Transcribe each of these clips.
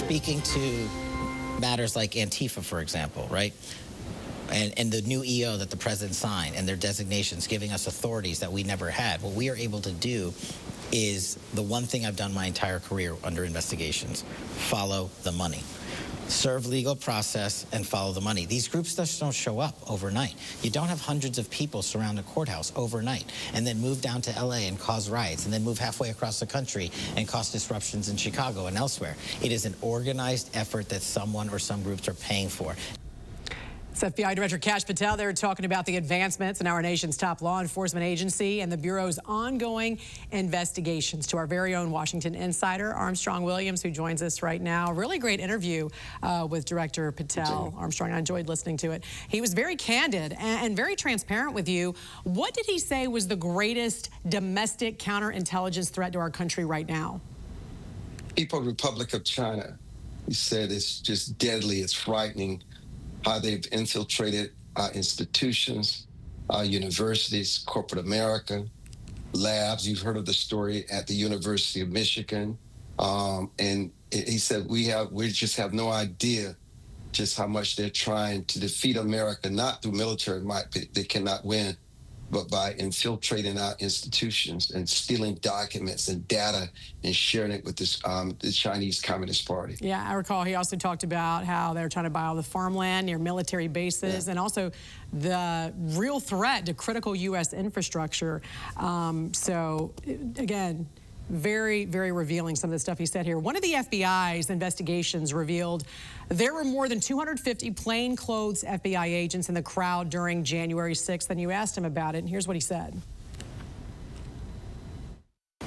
speaking to matters like Antifa, for example, right? And the new EO that the president signed and their designations giving us authorities that we never had. What we are able to do is the one thing I've done my entire career under investigations: follow the money. Serve legal process and follow the money. These groups just don't show up overnight. You don't have hundreds of people surround a courthouse overnight and then move down to LA and cause riots and then move halfway across the country and cause disruptions in Chicago and elsewhere. It is an organized effort that someone or some groups are paying for. It's FBI Director Kash Patel there talking about the advancements in our nation's top law enforcement agency and the Bureau's ongoing investigations. To our very own Washington insider, Armstrong Williams, who joins us right now. Really great interview with Director Patel. Armstrong, I enjoyed listening to it. He was very candid and very transparent with you. What did he say was the greatest domestic counterintelligence threat to our country right now? People's Republic of China. He said it's just deadly, it's frightening how they've infiltrated institutions, universities, corporate America, labs. You've heard of the story at the University of Michigan. And he said, we just have no idea just how much they're trying to defeat America, not through military might, they cannot win, but by infiltrating our institutions and stealing documents and data and sharing it with this, the Chinese Communist Party. Yeah, I recall he also talked about how they're trying to buy all the farmland near military bases, and also the real threat to critical U.S. infrastructure. So, again, very, very revealing, some of the stuff he said here. One of the FBI's investigations revealed there were more than 250 plainclothes FBI agents in the crowd during January 6th, and you asked him about it, and here's what he said.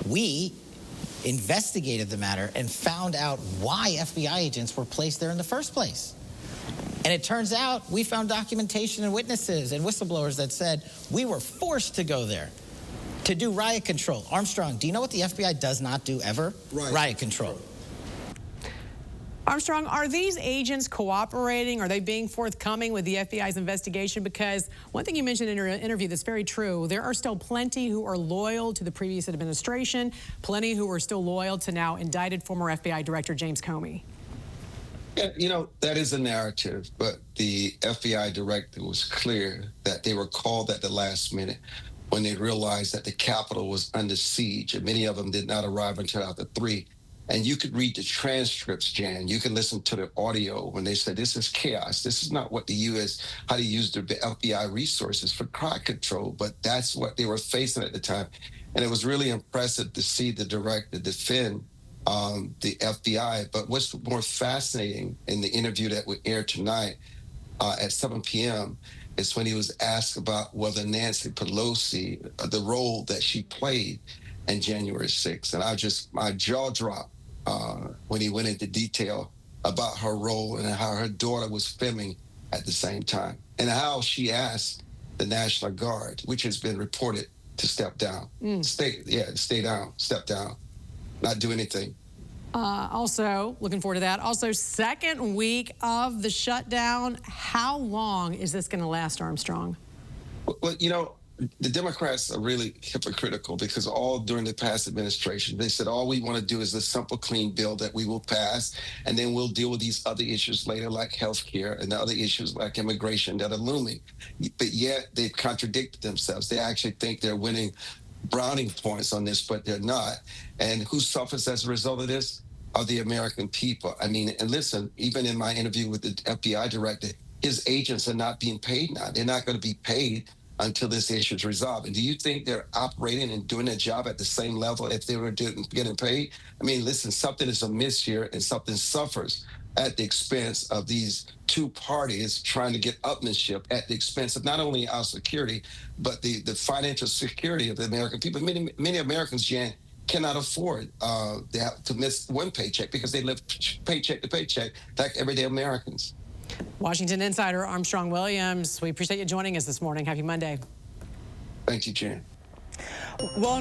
We investigated the matter and found out why FBI agents were placed there in the first place. And it turns out we found documentation and witnesses and whistleblowers that said we were forced to go there to do riot control. Armstrong, do you know what the FBI does not do ever? Riot control. Armstrong, are these agents cooperating? Are they being forthcoming with the FBI's investigation? Because one thing you mentioned in your interview that's very true, there are still plenty who are loyal to the previous administration, plenty who are still loyal to now indicted former FBI Director James Comey. Yeah, you know, that is a narrative, but the FBI director was clear that they were called at the last minute when they realized that the Capitol was under siege, and many of them did not arrive until after 3. And you could read the transcripts, Jan. You can listen to the audio when they said, this is chaos. This is not what the U.S., how to use the FBI resources for crowd control, but that's what they were facing at the time. And it was really impressive to see the director defend the FBI. But what's more fascinating in the interview that would air tonight at 7 p.m. is when he was asked about whether Nancy Pelosi, the role that she played in January 6th. And my jaw dropped when he went into detail about her role and how her daughter was filming at the same time, and how she asked the National Guard, which has been reported, to step down. Stay down, step down, not do anything. Also, looking forward to that. Also, second week of the shutdown. How long is this going to last, Armstrong? Well, you know, the Democrats are really hypocritical because all during the past administration, they said, all we want to do is a simple, clean bill that we will pass, and then we'll deal with these other issues later, like health care and the other issues like immigration that are looming. But yet they've contradicted themselves. They actually think they're winning brownie points on this, but they're not. And who suffers as a result of this are the American people. I mean, and listen, even in my interview with the FBI director, his agents are not being paid now. They're not going to be paid until this issue is resolved. And do you think they're operating and doing their job at the same level if they were getting paid? I mean, listen, something is amiss here, and something suffers at the expense of these two parties trying to get upmanship at the expense of not only our security, but the financial security of the American people. Many Americans, Jan, cannot afford to miss one paycheck because they live paycheck to paycheck like everyday Americans. Washington insider Armstrong Williams, we appreciate you joining us this morning. Happy Monday. Thank you, Jan. Well,